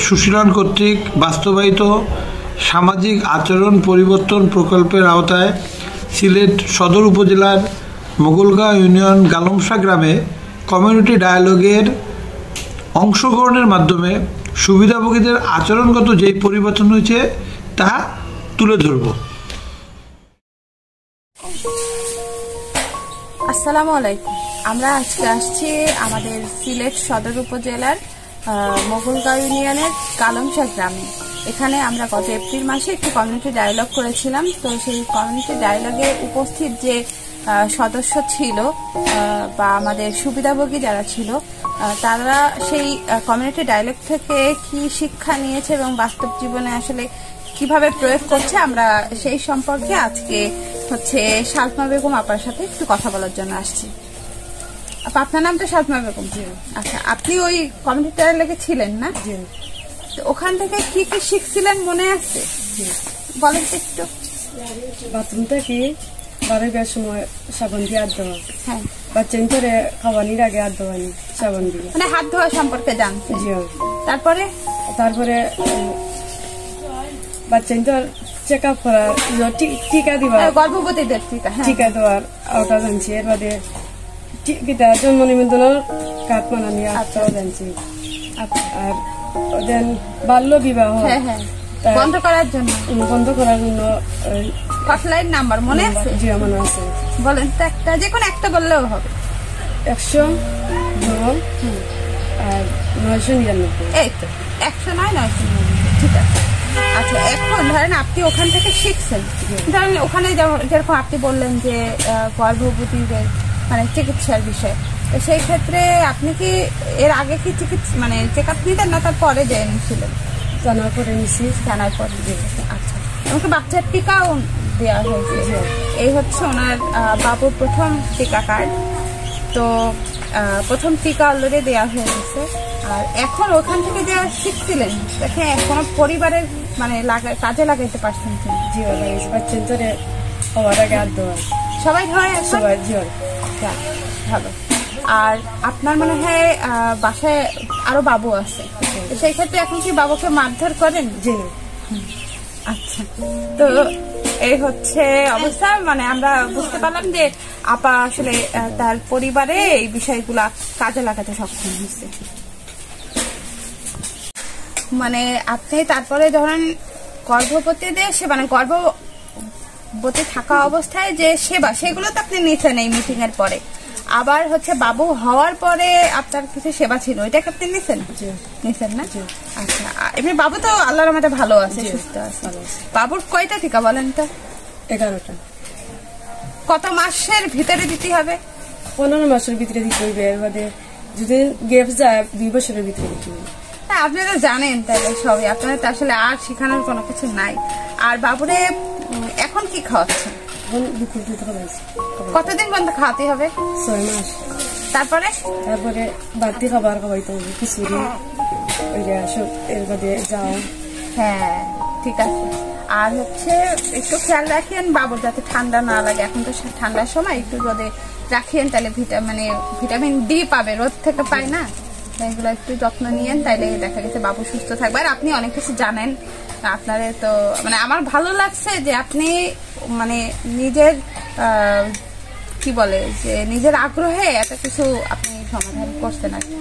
সুশীলন কর্তৃক বাস্তবায়িত সামাজিক আচরণ পরিবর্তন প্রকল্পের আওতায় সিলেট সদর উপজেলার মোগলগাঁও ইউনিয়ন গালমসা গ্রামে কমিউনিটি ডায়ালগের অংশগ্রহণের মাধ্যমে সুবিধাভোগীদের আচরণগত যেই পরিবর্তন হয়েছে তা তুলে ধরব। আসসালামু আলাইকুম। আমরা আজকে আসছি আমাদের সিলেট সদর উপজেলার মোগলগাঁও ইউনিয়নের গালমসা গ্রামে। এখানে আমরা গত এপ্রিল মাসে একটি কমিউনিটি ডায়ালগ করেছিলাম। তো সেই কমিউনিটি ডায়ালগে উপস্থিত যে সদস্য ছিল বা আমাদের সুবিধাভোগী যারা ছিল তারা সেই কমিউনিটি ডায়ালগ থেকে কি শিক্ষা নিয়েছে এবং বাস্তব জীবনে আসলে কিভাবে প্রয়োগ করছে আমরা সেই সম্পর্কে আজকে সালমা বেগম আপার সাথে একটু কথা বলার জন্য আসছি। আপনার নামটা সালমা বেগম? আচ্ছা, আপনি ওই কমিউনিটি ডায়ালগে ছিলেন না? ওখান থেকে কি কি শিখছিলেন মনে আছে? বলেন তো একটু। বাথরুম থেকে বারের সময় সাবান দিয়ে হাত ধোয়া। হ্যাঁ, বাচ্চা ধরে খাওয়ানির আগে হাত ধোয়ানি সাবান দিয়ে, মানে হাত ধোয়া সম্পর্কে জানতে। তারপরে বাচ্চা চেক আপ করার টিকা দিবা, গর্ভবতীদের টিকা দেওয়ার ওটা জানছি। এর বাদে জন্ম নিবন্ধনের কাঠ মানানি আটটাও জানছি। আর দেন বাল্য বিবাহ বন্ধ করার জন্য হটলাইন নাম্বার মনে আছে? জি, মনে আছে। বলেন তো একটা, যে কোনো একটা বললেও হবে। 109 আর 999। এই তো 109 999, ঠিক আছে। আচ্ছা, এখন ধরেন আপনি ওখান থেকে শিখছেন, ধরেন ওখানে যেরকম আপনি বললেন যে গর্ভবতীদের মানে চিকিৎসার বিষয়, তো সেই ক্ষেত্রে আপনি কি এর আগে কি মানে চেক আপ নিতেন না তারপরে যে নিয়েছিলেন? জানার পরে নিছি। জানার পরে দিয়েছে। আচ্ছা, আমাকে বাচ্চার টিকাও দেওয়া হয়েছে। এই ওনার বাবুর প্রথম টিকা কার্ড। তো প্রথম টিকা অলরেডি দেওয়া হয়ে গেছে। আর এখন ওখান থেকে যে শিখছিলেন দেখে কোনো পরিবারের মানে কাজে লাগাইতে পারছেন কিনা? জি, লাগাইছি। বাচ্চা ধরে হওয়ার আগে হাত ধোয়া সবাই ধরে? সবাই। জি, ভালো। আর আপনার মনে হয় বাসায় আরো বাবু আছে, সেই ক্ষেত্রে এখন কি বাবুকে মারধর করেন? জি না। আচ্ছা, তো এই অবস্থা। মানে আমরা বুঝতে পারলাম যে আপা আসলে তার পরিবারে এই বিষয়গুলা কাজে লাগাতে সক্ষম হয়েছে। মানে আপনি তারপরে ধরেন গর্ভবতীদের মানে গর্ভবতী থাকা অবস্থায় যে সেবা, সেগুলো তো আপনি নিচ্ছেন এই মিটিং এর পরে। আবার বাবু হওয়ার পরে আপনার কিছু সেবা ছিল, ওইটাকে আপনি নিচ্ছেন না? আচ্ছা, এমনি বাবু তো আল্লাহর রহমতে ভালো আছে, সুস্থ আছে। বাবুর কয়টা টিকা বলেন তো? 11টা। কত মাসের ভিতরে দিতে হবে? 15 মাসের ভিতরে দিতে হইবে। এর বাদে যদি গ্যাপ যায় 2 বছরের ভিতরে দিতে হইবে। হ্যাঁ, আপনি তো জানেন তাহলে সবই, আপনার তো আসলে আর শেখানোর কোনো কিছু নাই। আর বাবুরে এখন কি খাওয়াচ্ছেন? কতদিন পর্যন্ত খাওয়াতে হবে? 6 মাস। তারপরে বাড়তি খাবার খাওয়াইতে হবে, খিচুড়ি, এর বাদে যাও। হ্যাঁ, ঠিক আছে। আর একটু খেয়াল রাখেন বাবুর যাতে ঠান্ডা না লাগে। এখন তো ঠান্ডার সময়, একটু রোদে রাখেন, তাহলে ভিটামিন ডি পাবে, রোদ থেকে পায় না। এগুলো একটু যত্ন নিয়েন, তাইলে দেখা গেছে বাবু সুস্থ থাকবে। আর আপনি অনেক কিছু জানেন, আপনারে তো মানে আমার ভালো লাগছে যে আপনি মানে নিজের কি বলে যে নিজের আগ্রহে এত কিছু আপনি সমাধান করছেন আর কি।